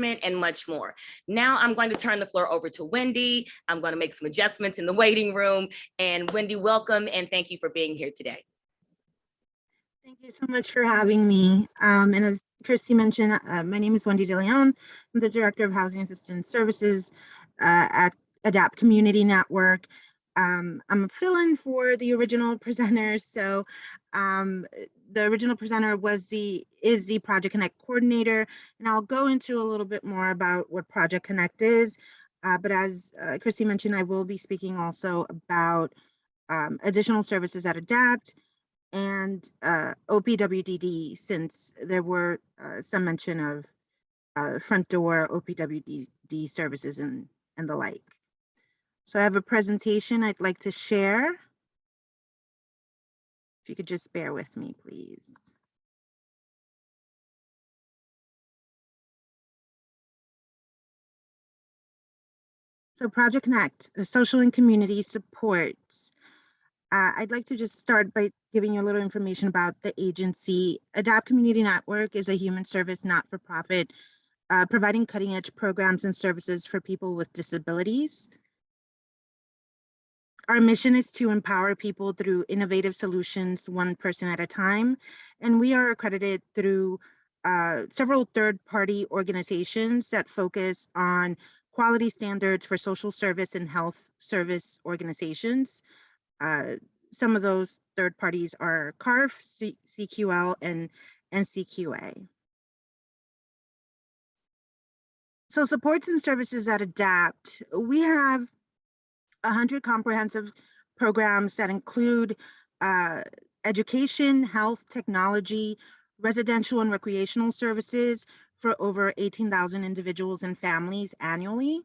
and much more. Now I'm going to turn the floor over to Wendy. I'm going to make some adjustments in the waiting room. And Wendy, welcome and thank you for being here today. Thank you so much for having me. And as Christi mentioned, my name is Wendy DeLeon. I'm the Director of Housing Assistance Services at ADAPT Community Network. I'm a fill-in for the original presenter. So the original presenter is the Project Connect coordinator, and I'll go into a little bit more about what Project Connect is. But as Christi mentioned, I will be speaking also about additional services at ADAPT and OPWDD, since there were some mention of front door OPWDD services and the like. So I have a presentation I'd like to share. If you could just bear with me, please. So Project Connect, the social and community supports. I'd like to just start by giving you a little information about the agency. ADAPT Community Network is a human service not-for-profit providing cutting-edge programs and services for people with disabilities. Our mission is to empower people through innovative solutions, one person at a time, and we are accredited through several third-party organizations that focus on quality standards for social service and health service organizations. Some of those third parties are CARF, CQL, and CQA. So supports and services at ADAPT, we have 100 comprehensive programs that include education, health, technology, residential and recreational services for over 18,000 individuals and families annually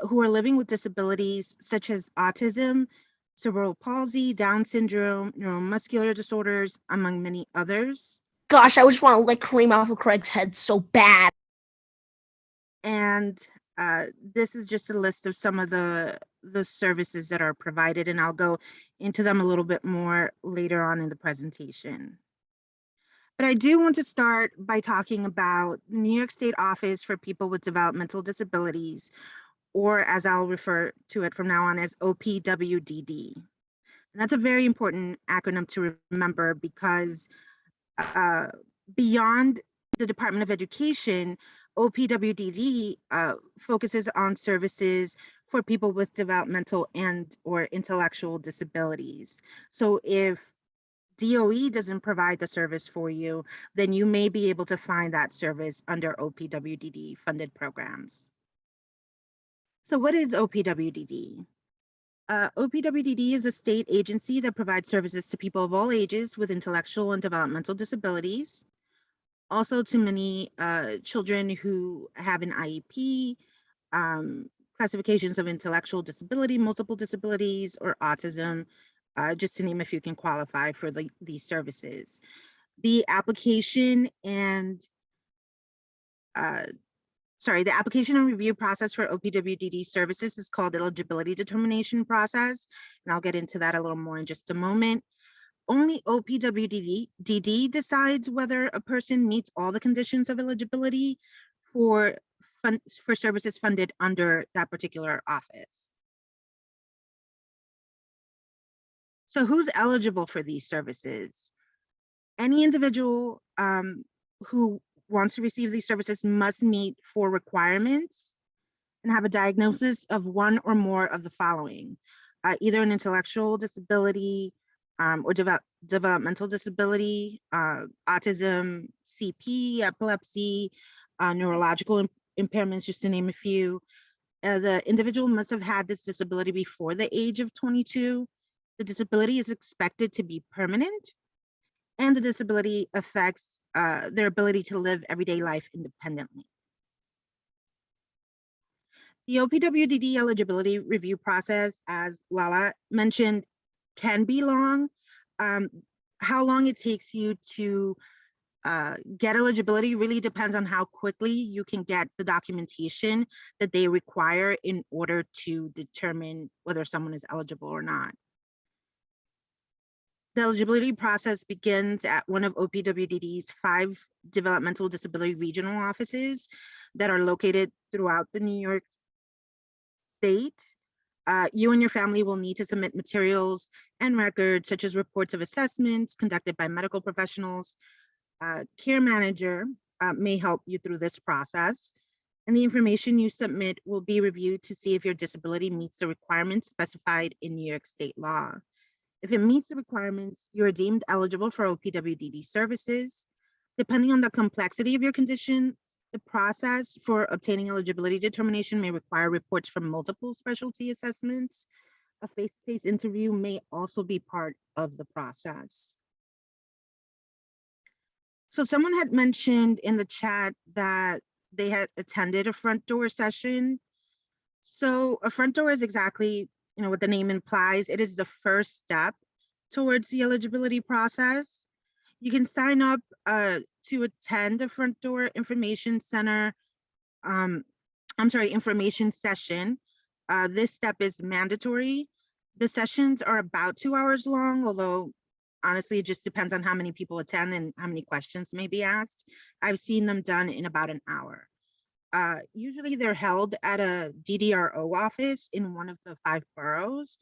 who are living with disabilities such as autism, cerebral palsy, Down syndrome, neuromuscular disorders, among many others. Gosh, I just want to lick cream off of Craig's head so bad. And this is just a list of some of the services that are provided, and I'll go into them a little bit more later on in the presentation. But I do want to start by talking about the New York State Office for People with Developmental Disabilities, or as I'll refer to it from now on as OPWDD. And that's a very important acronym to remember because beyond the Department of Education, OPWDD focuses on services for people with developmental and or intellectual disabilities. So if DOE doesn't provide the service for you, then you may be able to find that service under OPWDD funded programs. So what is OPWDD? OPWDD is a state agency that provides services to people of all ages with intellectual and developmental disabilities. Also to many children who have an IEP, classifications of intellectual disability, multiple disabilities, or autism, just to name a few, can qualify for these services. The application and the application and review process for OPWDD services is called eligibility determination process, and I'll get into that a little more in just a moment. Only OPWDD decides whether a person meets all the conditions of eligibility for services funded under that particular office. So who's eligible for these services? Any individual who wants to receive these services must meet 4 requirements and have a diagnosis of one or more of the following, either an intellectual disability, or developmental disability, autism, CP, epilepsy, neurological impairments, just to name a few. The individual must have had this disability before the age of 22. The disability is expected to be permanent, and the disability affects their ability to live everyday life independently. The OPWDD eligibility review process, as Lala mentioned, can be long. How long it takes you to get eligibility really depends on how quickly you can get the documentation that they require in order to determine whether someone is eligible or not. The eligibility process begins at one of OPWDD's 5 developmental disability regional offices. that are located throughout the New York State. You and your family will need to submit materials and records such as reports of assessments conducted by medical professionals. Care manager may help you through this process, and the information you submit will be reviewed to see if your disability meets the requirements specified in New York State law. If it meets the requirements, you are deemed eligible for OPWDD services. Depending on the complexity of your condition, the process for obtaining eligibility determination may require reports from multiple specialty assessments. A face-to-face interview may also be part of the process. So someone had mentioned in the chat that they had attended a front door session. So a front door is exactly, what the name implies. It is the first step towards the eligibility process. You can sign up to attend a front door information center, information session. This step is mandatory. The sessions are about 2 hours long, although honestly, it just depends on how many people attend and how many questions may be asked. I've seen them done in about an hour. Usually they're held at a DDRO office in one of the 5 boroughs,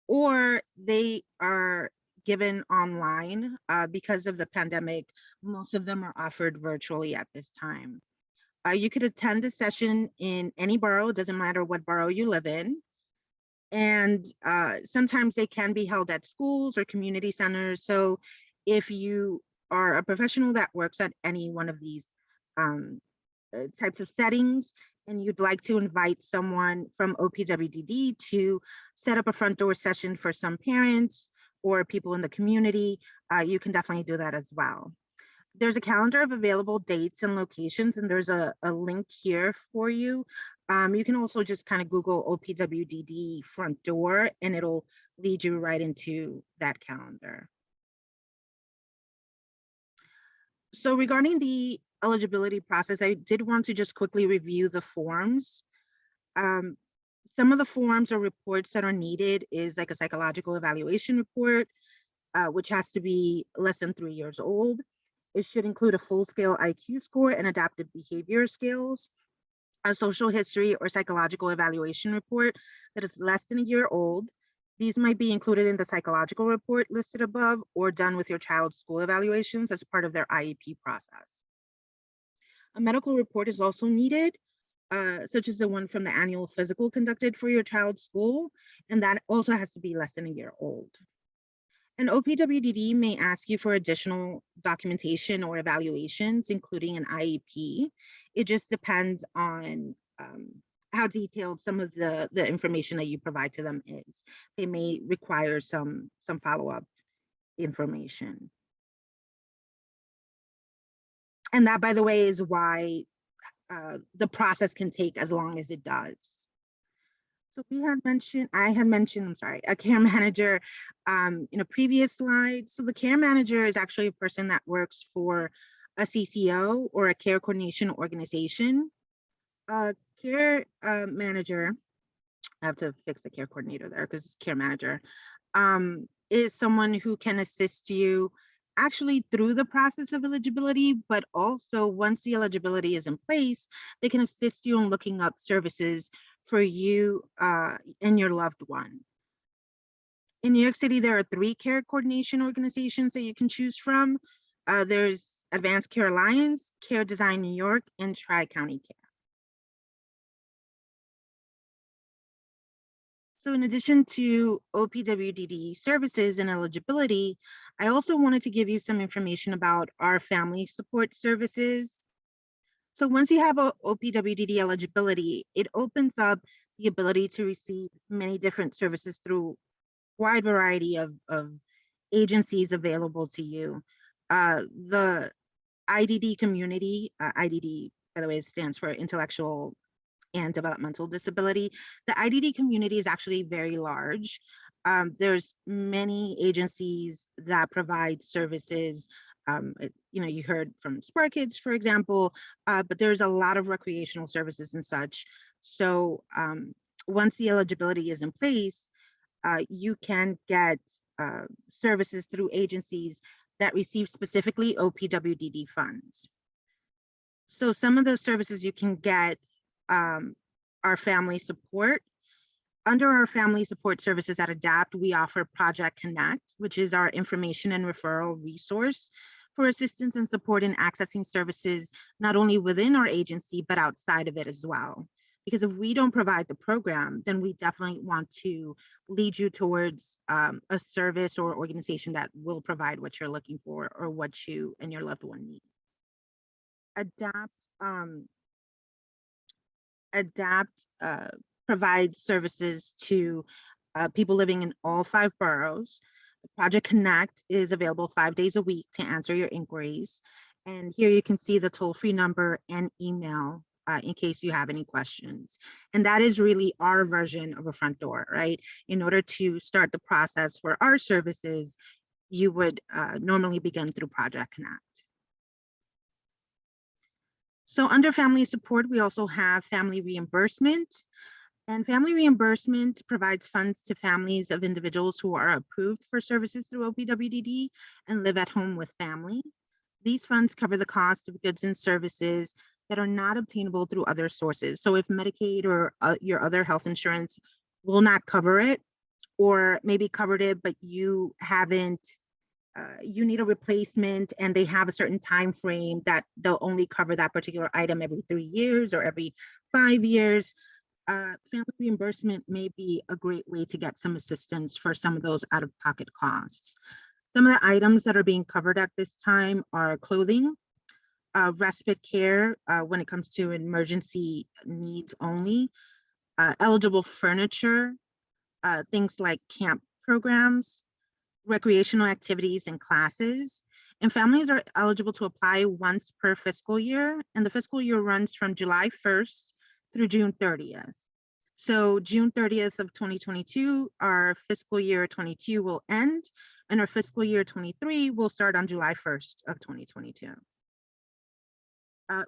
or they are given online. Because of the pandemic, most of them are offered virtually at this time. You could attend the session in any borough, it doesn't matter what borough you live in. And sometimes they can be held at schools or community centers. So if you are a professional that works at any one of these types of settings, and you'd like to invite someone from OPWDD to set up a front door session for some parents or people in the community, you can definitely do that as well. There's a calendar of available dates and locations, and there's a link here for you. You can also just kind of Google OPWDD front door, and it'll lead you right into that calendar. So regarding the eligibility process, I did want to just quickly review the forms. Some of the forms or reports that are needed is like a psychological evaluation report, which has to be less than 3 years old. It should include a full-scale IQ score and adaptive behavior skills, a social history or psychological evaluation report that is less than a year old. These might be included in the psychological report listed above or done with your child's school evaluations as part of their IEP process. A medical report is also needed, such as the one from the annual physical conducted for your child's school, and that also has to be less than a year old. And OPWDD may ask you for additional documentation or evaluations, including an IEP. It just depends on how detailed some of the information that you provide to them is. They may require some follow-up information. And that, by the way, is why the process can take as long as it does. So I had mentioned, a care manager in a previous slide. So the care manager is actually a person that works for a CCO or a care coordination organization. Care manager, I have to fix the care coordinator there because it's care manager, is someone who can assist you actually through the process of eligibility, but also once the eligibility is in place, they can assist you in looking up services for you and your loved one. In New York City, there are 3 care coordination organizations that you can choose from. There's Advanced Care Alliance, Care Design New York, and Tri-County Care. So in addition to OPWDD services and eligibility, I also wanted to give you some information about our family support services. So once you have a OPWDD eligibility, it opens up the ability to receive many different services through a wide variety of agencies available to you. The IDD community, IDD, by the way, stands for Intellectual and Developmental Disability. The IDD community is actually very large. There's many agencies that provide services. You heard from Spark Kids, for example, but there's a lot of recreational services and such. So once the eligibility is in place, you can get services through agencies that receive specifically OPWDD funds. So some of the services you can get are family support. Under our family support services at ADAPT, we offer Project Connect, which is our information and referral resource for assistance and support in accessing services, not only within our agency, but outside of it as well. Because if we don't provide the program, then we definitely want to lead you towards a service or organization that will provide what you're looking for or what you and your loved one need. ADAPT provides services to people living in all 5 boroughs. Project Connect is available 5 days a week to answer your inquiries. And here you can see the toll-free number and email in case you have any questions. And that is really our version of a front door, right? In order to start the process for our services, you would normally begin through Project Connect. So under family support, we also have family reimbursement. And family reimbursement provides funds to families of individuals who are approved for services through OPWDD and live at home with family. These funds cover the cost of goods and services that are not obtainable through other sources. So if Medicaid or your other health insurance will not cover it, or maybe covered it, but you haven't, you need a replacement and they have a certain time frame that they'll only cover that particular item every 3 years or every 5 years, family reimbursement may be a great way to get some assistance for some of those out-of-pocket costs. Some of the items that are being covered at this time are clothing, respite care when it comes to emergency needs only, eligible furniture, things like camp programs, recreational activities and classes. And families are eligible to apply once per fiscal year, and the fiscal year runs from July 1st through June 30th. So June 30th of 2022, our fiscal year 22 will end, and our fiscal year 23 will start on July 1st of 2022.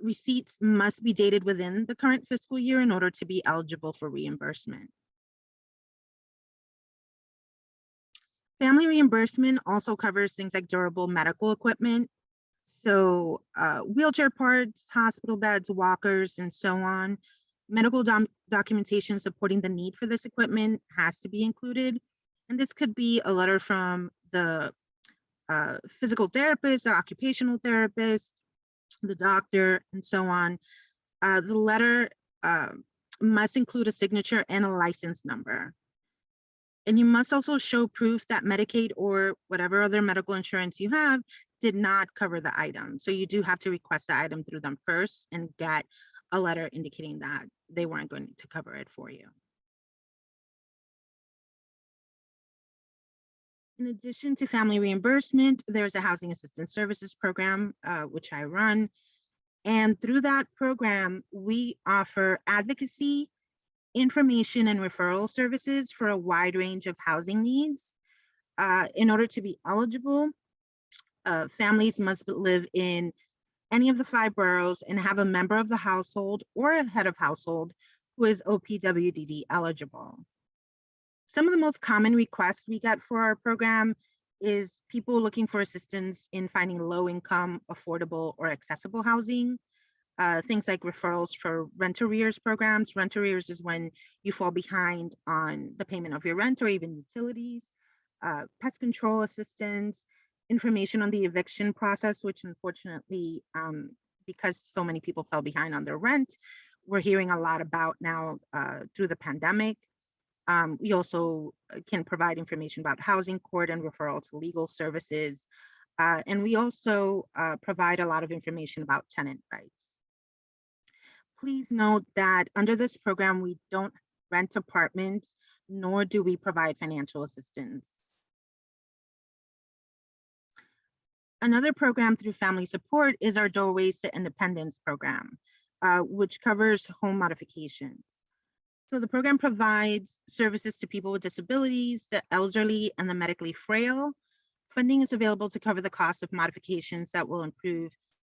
Receipts must be dated within the current fiscal year in order to be eligible for reimbursement. Family reimbursement also covers things like durable medical equipment. So wheelchair parts, hospital beds, walkers, and so on. Medical documentation supporting the need for this equipment has to be included. And this could be a letter from the physical therapist, the occupational therapist, the doctor, and so on. The letter must include a signature and a license number. And you must also show proof that Medicaid or whatever other medical insurance you have did not cover the item. So you do have to request the item through them first and get a letter indicating that they weren't going to cover it for you. In addition to family reimbursement, there's a housing assistance services program, which I run. And through that program, we offer advocacy, information, and referral services for a wide range of housing needs. In order to be eligible, families must live in any of the 5 boroughs and have a member of the household or a head of household who is OPWDD eligible. Some of the most common requests we get for our program is people looking for assistance in finding low-income, affordable, or accessible housing. Things like referrals for rent arrears programs. Rent arrears is when you fall behind on the payment of your rent or even utilities. Pest control assistance, information on the eviction process, which unfortunately, because so many people fell behind on their rent, we're hearing a lot about now through the pandemic. We also can provide information about housing court and referral to legal services. And we also provide a lot of information about tenant rights. Please note that under this program, we don't rent apartments, nor do we provide financial assistance. Another program through family support is our Doorways to Independence program, which covers home modifications. So the program provides services to people with disabilities, the elderly, and the medically frail. Funding is available to cover the cost of modifications that will improve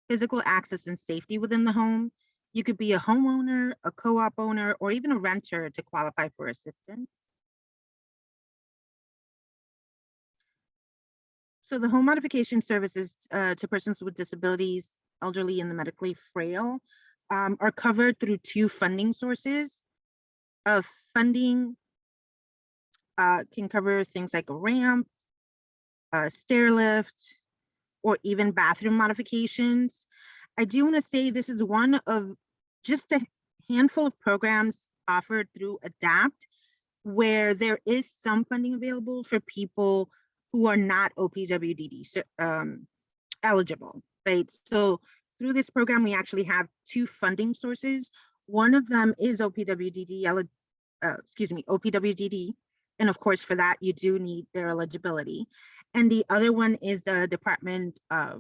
physical access and safety within the home. You could be a homeowner, a co-op owner, or even a renter to qualify for assistance. So the home modification services to persons with disabilities elderly and the medically frail are covered through two funding sources. Funding can cover things like a ramp, a stair lift, or even bathroom modifications. I do want to say this is one of just a handful of programs offered through ADAPT where there is some funding available for people who are not OPWDD eligible, right? So through this program, we actually have two funding sources. One of them is OPWDD, OPWDD. And of course, for that, you do need their eligibility. And the other one is the Department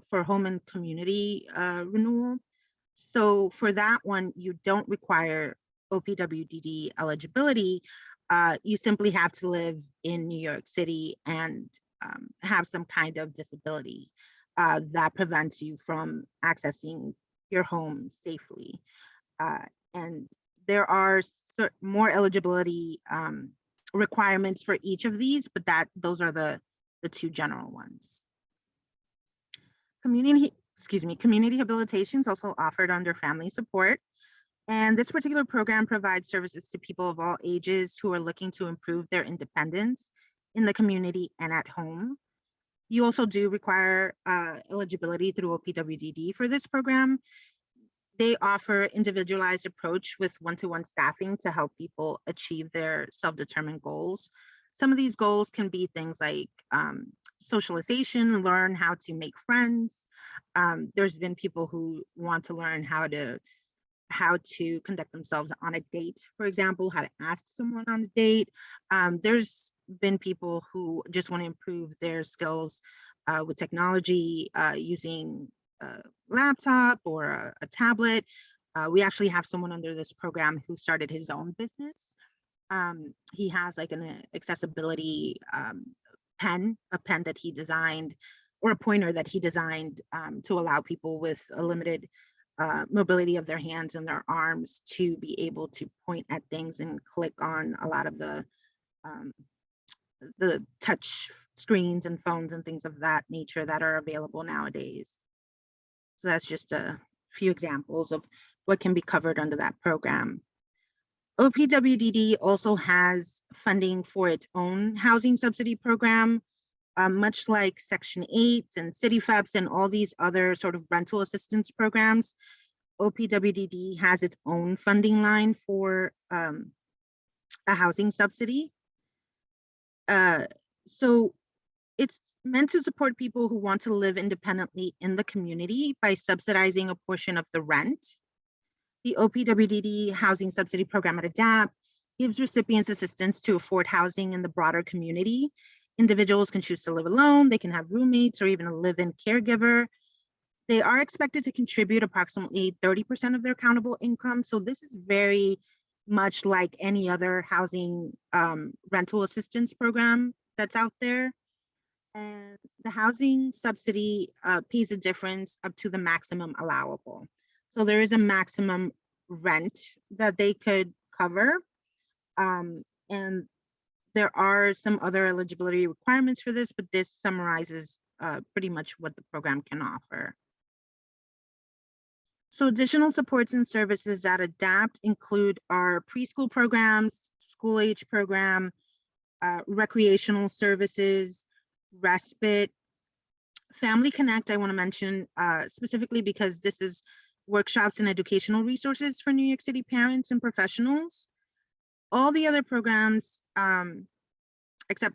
for Home and Community Renewal. So for that one, you don't require OPWDD eligibility. You simply have to live in New York City and have some kind of disability that prevents you from accessing your home safely. And there are more eligibility requirements for each of these, but those are the two general ones. Community habilitation is also offered under family support. And this particular program provides services to people of all ages who are looking to improve their independence in the community and at home. You also do require eligibility through OPWDD for this program. They offer individualized approach with one-to-one staffing to help people achieve their self-determined goals. Some of these goals can be things like socialization, learn how to make friends. There's been people who want to learn how to conduct themselves on a date, for example, how to ask someone on a date. There's been people who just want to improve their skills with technology, using a laptop or a tablet. We actually have someone under this program who started his own business. He has like an accessibility pen, a pen that he designed, or a pointer that he designed to allow people with a limited mobility of their hands and their arms to be able to point at things and click on a lot of the touch screens and phones and things of that nature that are available nowadays. So that's just a few examples of what can be covered under that program. OPWDD also has funding for its own housing subsidy program, much like Section 8 and City FEPS and all these other sort of rental assistance programs. OPWDD has its own funding line for a housing subsidy. So it's meant to support people who want to live independently in the community by subsidizing a portion of the rent. The OPWDD housing subsidy program at ADAPT gives recipients assistance to afford housing in the broader community. Individuals can choose to live alone, they can have roommates or even a live-in caregiver. They are expected to contribute approximately 30% of their countable income. So this is very much like any other housing rental assistance program that's out there. And the housing subsidy pays a difference up to the maximum allowable. So there is a maximum rent that they could cover. And there are some other eligibility requirements for this, but this summarizes pretty much what the program can offer. So additional supports and services that ADAPT include our preschool programs, school age program, recreational services, respite, Family Connect. I want to mention specifically because this is workshops and educational resources for New York City parents and professionals. All the other programs, except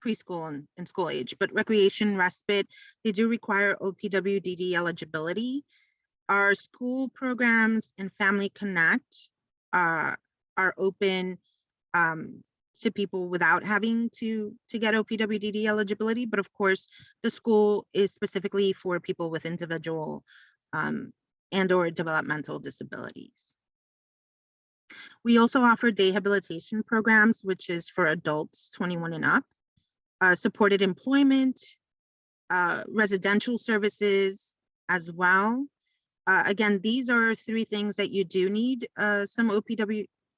preschool and school age, but recreation, respite, they do require OPWDD eligibility. Our school programs and Family Connect are open to people without having to get OPWDD eligibility, but of course, the school is specifically for people with individual and or developmental disabilities. We also offer day habilitation programs, which is for adults 21 and up, supported employment, residential services as well. Again, these are three things that you do need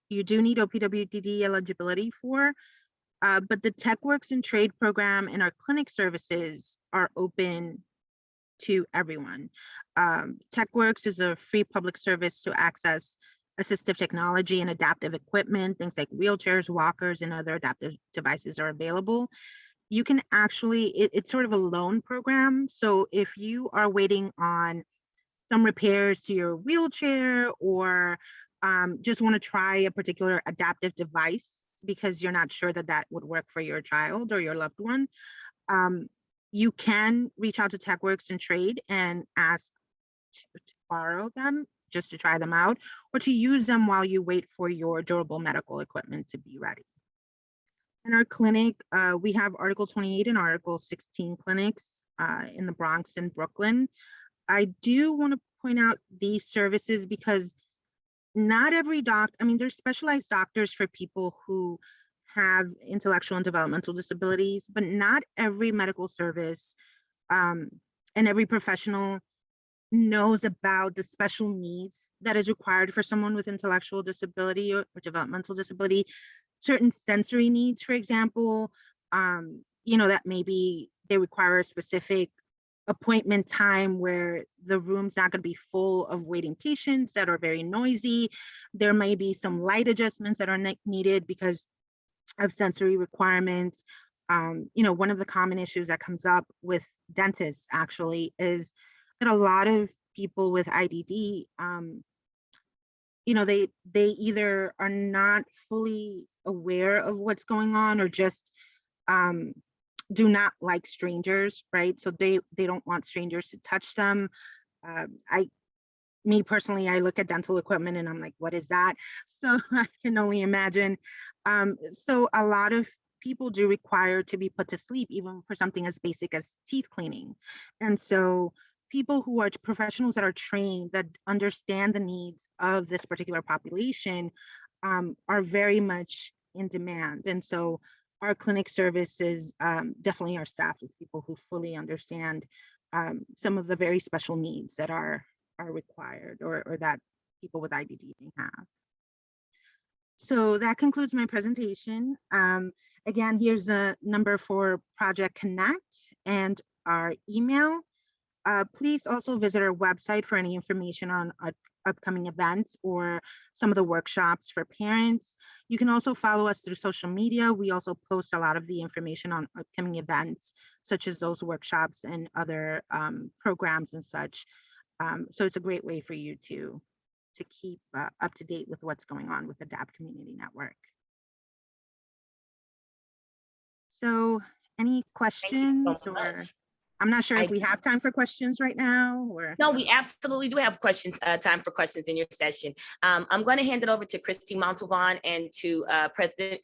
you do need OPWDD eligibility for, but the TechWorks and Trade program and our clinic services are open to everyone. TechWorks is a free public service to access assistive technology and adaptive equipment. Things like wheelchairs, walkers, and other adaptive devices are available. You can actually, it's sort of a loan program. So if you are waiting on some repairs to your wheelchair, or just want to try a particular adaptive device because you're not sure that that would work for your child or your loved one, you can reach out to TechWorks and Trade and ask to borrow them just to try them out, or to use them while you wait for your durable medical equipment to be ready. In our clinic, we have Article 28 and Article 16 clinics in the Bronx and Brooklyn. I do want to point out these services because not every there's specialized doctors for people who have intellectual and developmental disabilities, but not every medical service and every professional knows about the special needs that is required for someone with intellectual disability or developmental disability. Certain sensory needs, for example, that maybe they require a specific appointment time where the room's not going to be full of waiting patients that are very noisy. There may be some light adjustments that are needed because of sensory requirements. One of the common issues that comes up with dentists actually is that a lot of people with IDD, they either are not fully aware of what's going on, or just do not like strangers, right? So they don't want strangers to touch them. Me personally, I look at dental equipment and I'm like, what is that? So I can only imagine. So a lot of people do require to be put to sleep, even for something as basic as teeth cleaning. And so people who are professionals that are trained, that understand the needs of this particular population, are very much in demand. And so our clinic services definitely are staffed with people who fully understand some of the very special needs that are required, or that people with IDD may have. So that concludes my presentation. Again, here's a number for Project Connect and our email. Please also visit our website for any information on upcoming events or some of the workshops for parents. You can also follow us through social media. We also post a lot of the information on upcoming events, such as those workshops and other programs and such. So it's a great way for you to keep up to date with what's going on with the DAP Community Network. So any questions, so or much. I'm not sure if we have time for questions right now, or. No, we absolutely do have questions, time for questions in your session. I'm going to hand it over to Christi Montalvan and to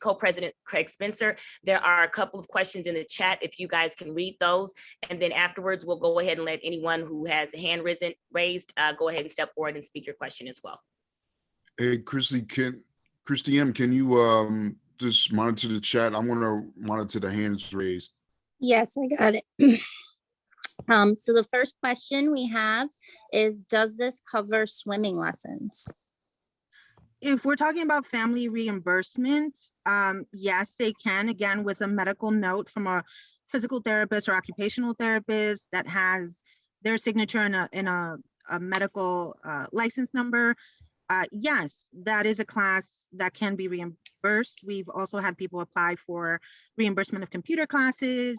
co-president Craig Spencer. There are a couple of questions in the chat, if you guys can read those, and then afterwards we'll go ahead and let anyone who has a hand raised go ahead and step forward and speak your question as well. Hey, Christi M, can you just monitor the chat? I'm going to monitor the hands raised. Yes, I got it. So the first question we have is, does this cover swimming lessons? If we're talking about family reimbursement, yes, they can, again, with a medical note from a physical therapist or occupational therapist that has their signature in a medical license number. Yes, that is a class that can be reimbursed. We've also had people apply for reimbursement of computer classes,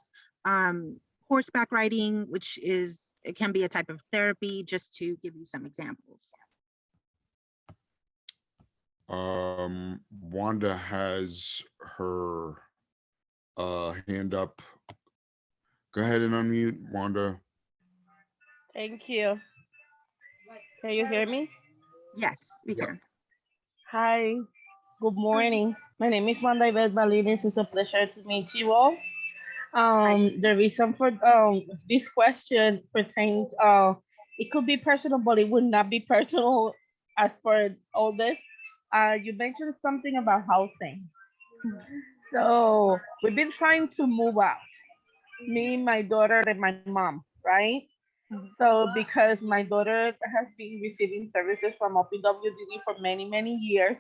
horseback riding, it can be a type of therapy, just to give you some examples. Wanda has her hand up. Go ahead and unmute, Wanda. Thank you. Can you hear me? Yes, we can. Hi, good morning. My name is Wanda Balines. It's a pleasure to meet you all. The reason for this question pertains, it could be personal, but it would not be personal as per all this. You mentioned something about housing. So we've been trying to move out, me, my daughter, and my mom, right? So because my daughter has been receiving services from OPWDD for many, many years,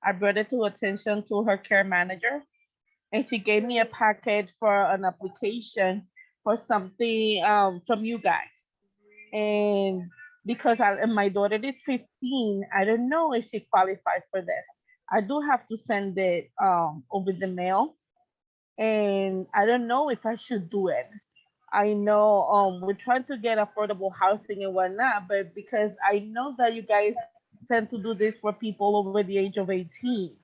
I brought it to attention to her care manager, and she gave me a packet for an application for something from you guys. And because and my daughter is 15, I don't know if she qualifies for this. I do have to send it over the mail, and I don't know if I should do it. I know we're trying to get affordable housing and whatnot, but because I know that you guys tend to do this for people over the age of 18.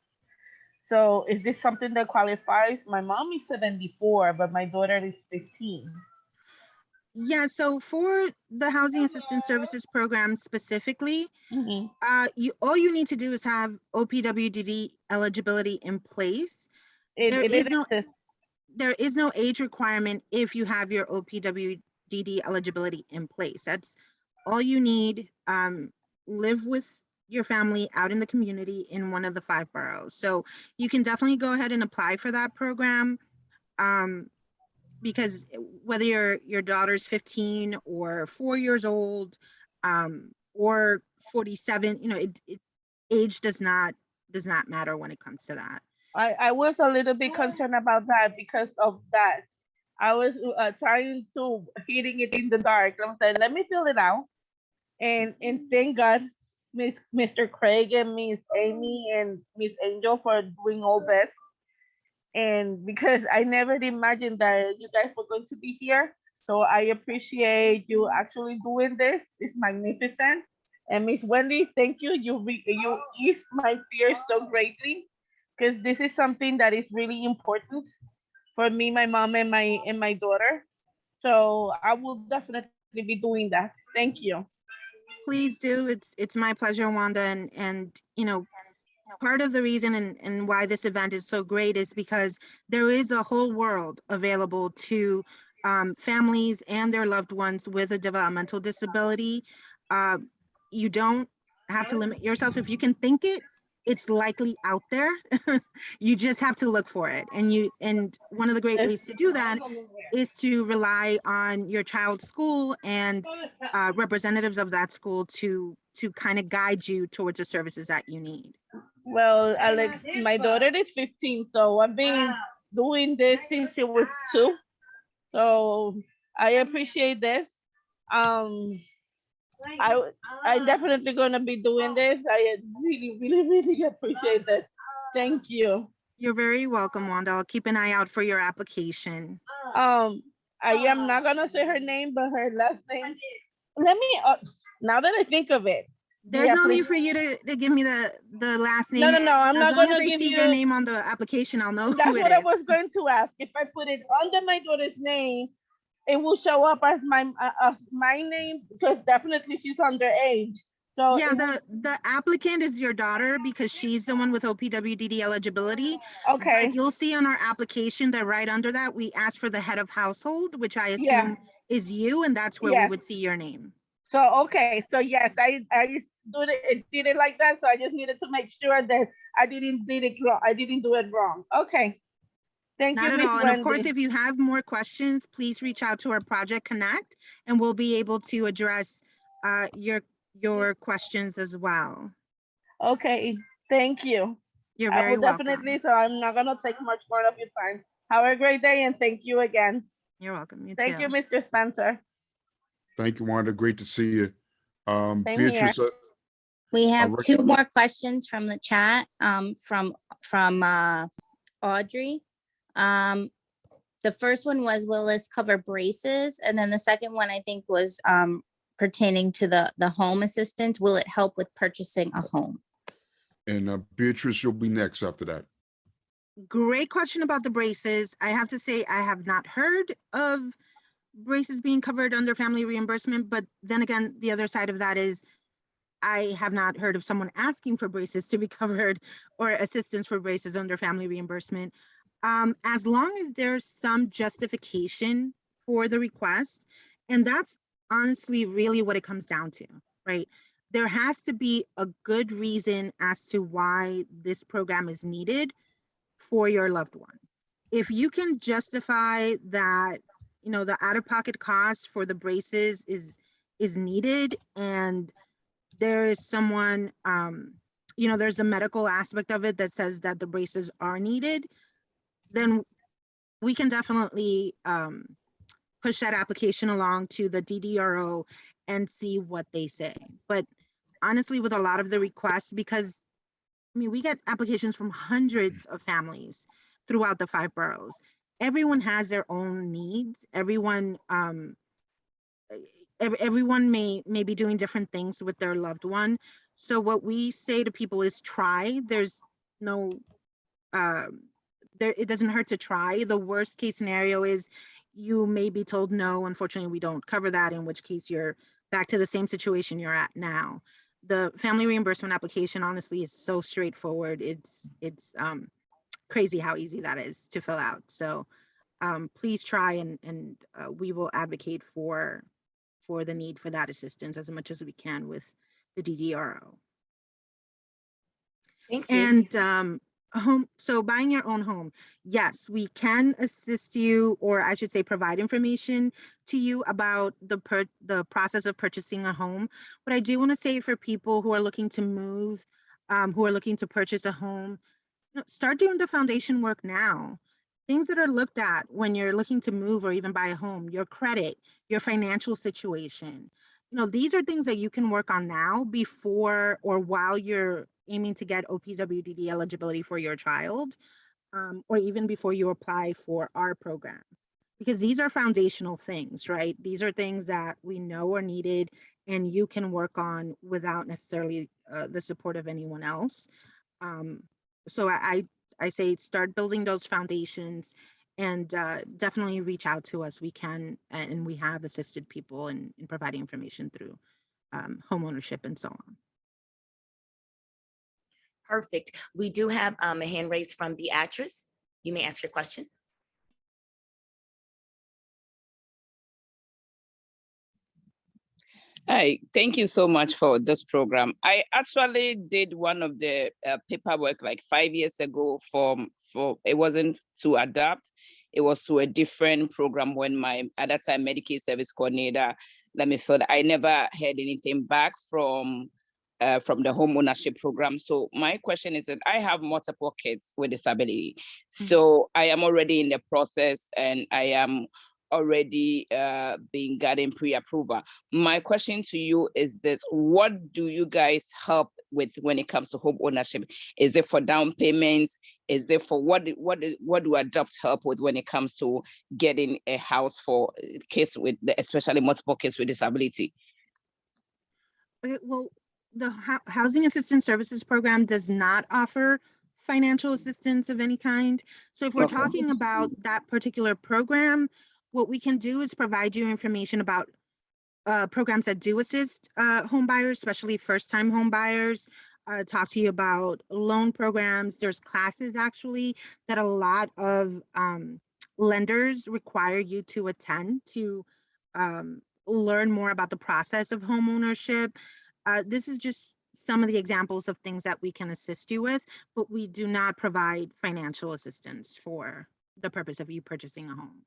So is this something that qualifies? My mom is 74, but my daughter is 15. Yeah, so for the Housing Assistance Services Program specifically, Mhm. all you need to do is have OPWDD eligibility in place. There It is no is. there is no age requirement if you have your OPWDD eligibility in place. That's all you need. Live with your family out in the community in one of the 5 boroughs. So you can definitely go ahead and apply for that program. Because whether your daughter's 15 or 4 years old, or 47, age does not matter when it comes to that. I was a little bit concerned about that because of that. I was trying to hitting it in the dark. I was like, let me fill it out. And thank God, Mr. Craig and Miss Amy and Miss Angel for doing all this. And because I never imagined that you guys were going to be here. So I appreciate you actually doing this. It's magnificent. And Miss Wendy, thank you. You eased my fears so greatly, because this is something that is really important for me, my mom, and my daughter. So I will definitely be doing that. Thank you. Please do. It's my pleasure, Wanda. And part of the reason and why this event is so great is because there is a whole world available to families and their loved ones with a developmental disability. You don't have to limit yourself. If you can think it, it's likely out there. You just have to look for it. And one of the great ways to do that is to rely on your child's school and representatives of that school to kind of guide you towards the services that you need. Well, Alex, my daughter is 15, so I've been doing this since she was 2. So I appreciate this. Um, I definitely gonna be doing this. I really, really, really appreciate this. Thank you. You're very welcome, Wanda. I'll keep an eye out for your application. I am not gonna say her name, but her last name. Let me. Now that I think of it, There's no need for you to give me the last name. No, I'm not As long gonna as I give see you your name on the application, I'll know That's who it what I is. was going to ask. If I put it under my daughter's name, it will show up as my name, because definitely she's underage. So Yeah, the applicant is your daughter because she's the one with OPWDD eligibility. okay. But you'll see on our application that right under that, we ask for the head of household, which I Yeah. assume is you, and that's where we Yes. would see your name. So okay. So yes, did it like that. So I just needed to make sure that I didn't did it wrong. I didn't do it wrong. Okay. Thank Not you, at Miss all. Wendy. And of course, if you have more questions, please reach out to our Project Connect, and we'll be able to address your questions as well. Okay. Thank you. You're I very will welcome. definitely. So I'm not gonna take much more of your time. Have a great day, and thank you again. You're welcome. You Thank too. you, Mr. Spencer. Thank you, Wanda. Great to see you. Same Beatrice, We have rec- 2 more questions from the chat, from Audrey. The first one was, will this cover braces? And then the second one, I think, was pertaining to the home assistance. Will it help with purchasing a home? and Beatrice, you'll be next after that. Great question about the braces. I have to say, I have not heard of braces being covered under family reimbursement, but then again, the other side of that is I have not heard of someone asking for braces to be covered or assistance for braces under family reimbursement. As long as there's some justification for the request, and that's honestly really what it comes down to, right? There has to be a good reason as to why this program is needed for your loved one. If you can justify that, the out-of-pocket cost for the braces is needed, and there is someone, there's a medical aspect of it that says that the braces are needed, then we can definitely push that application along to the DDRO and see what they say. But honestly, with a lot of the requests, because I mean, we get applications from hundreds of families throughout the 5 boroughs. Everyone has their own needs. Everyone may be doing different things with their loved one. So what we say to people is try. There's no it doesn't hurt to try. The worst case scenario is you may be told no, unfortunately we don't cover that, in which case you're back to the same situation you're at now. The family reimbursement application honestly is so straightforward. It's crazy how easy that is to fill out. So please try, and we will advocate for the need for that assistance as much as we can with the DDRO. Thank you. And so buying your own home, yes, we can assist you, or I should say provide information to you about the process of purchasing a home. But I do want to say, for people who are looking to move, who are looking to purchase a home, start doing the foundation work now. Things that are looked at when you're looking to move or even buy a home: your credit, your financial situation. These are things that you can work on now, before or while you're aiming to get OPWDD eligibility for your child, or even before you apply for our program. Because these are foundational things, right? These are things that we know are needed and you can work on without necessarily the support of anyone else. So I say start building those foundations, and definitely reach out to us. We can, and we have assisted people in providing information through home ownership and so on. Perfect. We do have a hand raised from Beatrice. You may ask your question. Hi, thank you so much for this program. I actually did one of the paperwork like 5 years ago for it wasn't to adopt, it was to a different program when my, at that time, Medicaid service coordinator let me fill that. I never heard anything back from the home ownership program. So my question is that I have multiple kids with disability. So I am already in the process, and I am already being gotten pre-approval. My question to you is this: what do you guys help with when it comes to home ownership? Is it for down payments? Is it for what do adopt help with when it comes to getting a house for kids with, especially multiple kids with disability? Okay, well, the Housing Assistance Services Program does not offer financial assistance of any kind. So if we're talking about that particular program, what we can do is provide you information about programs that do assist home buyers, especially first-time home buyers. Talk to you about loan programs. There's classes actually that a lot of lenders require you to attend to learn more about the process of home ownership. This is just some of the examples of things that we can assist you with, but we do not provide financial assistance for the purpose of you purchasing a home.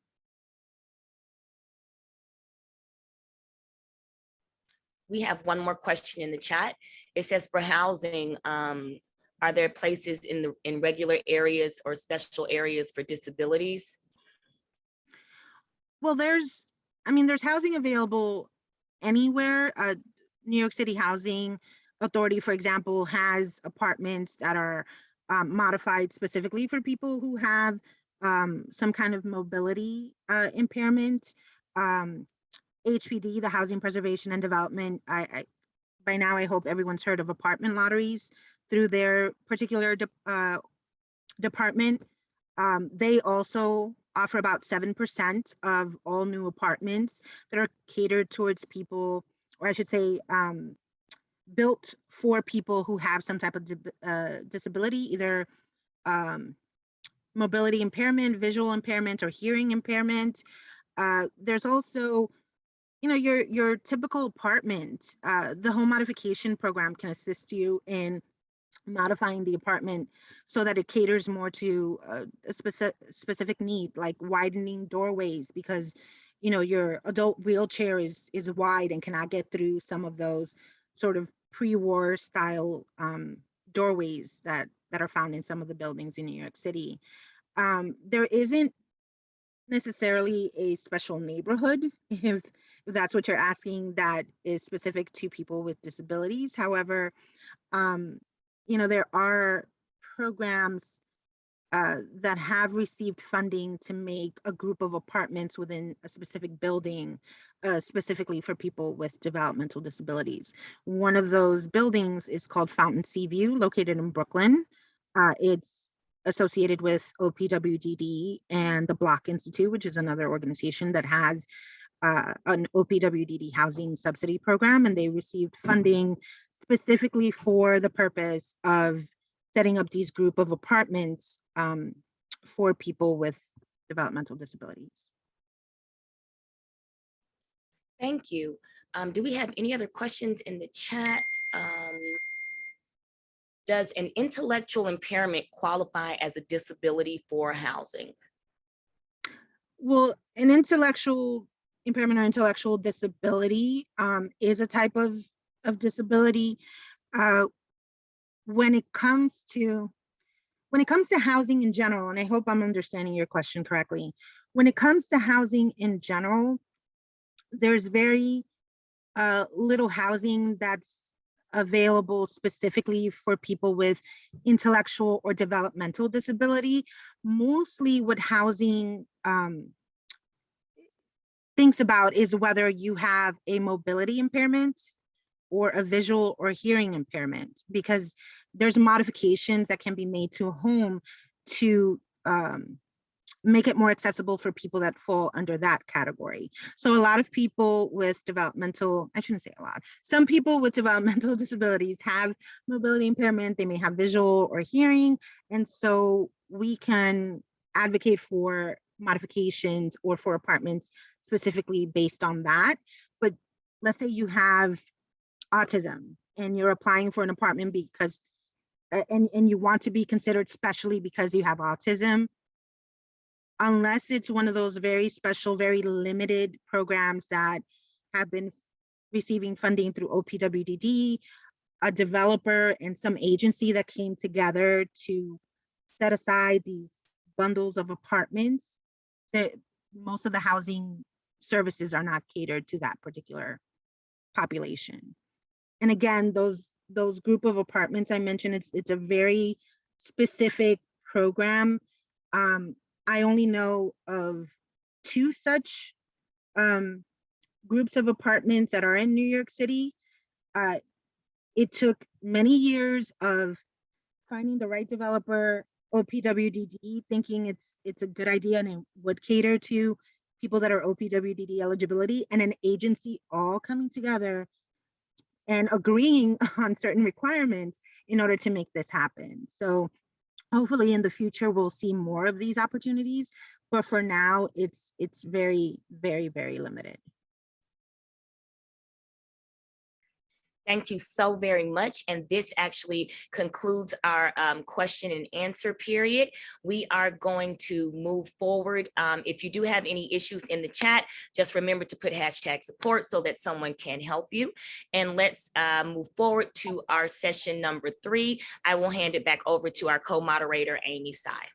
We have one more question in the chat. It says, for housing, are there places in regular areas or special areas for disabilities? Well, there's housing available anywhere. New York City Housing Authority, for example, has apartments that are modified specifically for people who have some kind of mobility impairment. HPD, the Housing Preservation and Development, by now I hope everyone's heard of apartment lotteries through their particular department. They also offer about 7% of all new apartments that are catered towards people, or I should say, built for people who have some type of disability, either mobility impairment, visual impairment, or hearing impairment. There's also, your typical apartment. The home modification program can assist you in modifying the apartment so that it caters more to a specific need, like widening doorways, because your adult wheelchair is wide and cannot get through some of those sort of pre-war style doorways that are found in some of the buildings in New York City. There isn't necessarily a special neighborhood, if that's what you're asking, that is specific to people with disabilities. However, there are programs that have received funding to make a group of apartments within a specific building, specifically for people with developmental disabilities. One of those buildings is called Fountain Seaview, located in Brooklyn. It's associated with OPWDD and the Block Institute, which is another organization that has an OPWDD housing subsidy program, and they received funding specifically for the purpose of setting up these group of apartments for people with developmental disabilities. Thank you. Do we have any other questions in the chat? Does an intellectual impairment qualify as a disability for housing? Well, an intellectual impairment or intellectual disability is a type of disability. When it comes to housing in general, and I hope I'm understanding your question correctly, when it comes to housing in general, there's very little housing that's available specifically for people with intellectual or developmental disability. Mostly what housing thinks about is whether you have a mobility impairment or a visual or hearing impairment, because there's modifications that can be made to a home to make it more accessible for people that fall under that category. So a lot of people with developmental, I shouldn't say a lot, some people with developmental disabilities have mobility impairment, they may have visual or hearing, and so we can advocate for modifications or for apartments specifically based on that. But let's say you have autism and you're applying for an apartment because and you want to be considered specially because you have autism, unless it's one of those very special, very limited programs that have been receiving funding through OPWDD, a developer and some agency that came together to set aside these bundles of apartments, that most of the housing services are not catered to that particular population. And again, those group of apartments I mentioned, it's a very specific program. I only know of 2 such groups of apartments that are in New York City. It took many years of finding the right developer, OPWDD thinking it's a good idea and it would cater to people that are OPWDD eligibility, and an agency all coming together and agreeing on certain requirements in order to make this happen. So hopefully in the future, we'll see more of these opportunities, but for now, it's very, very, very limited. Thank you so very much. And this actually concludes our question and answer period. We are going to move forward. If you do have any issues in the chat, just remember to put #support so that someone can help you. And let's move forward to our session number 3. I will hand it back over to our co-moderator, Amy Tsai.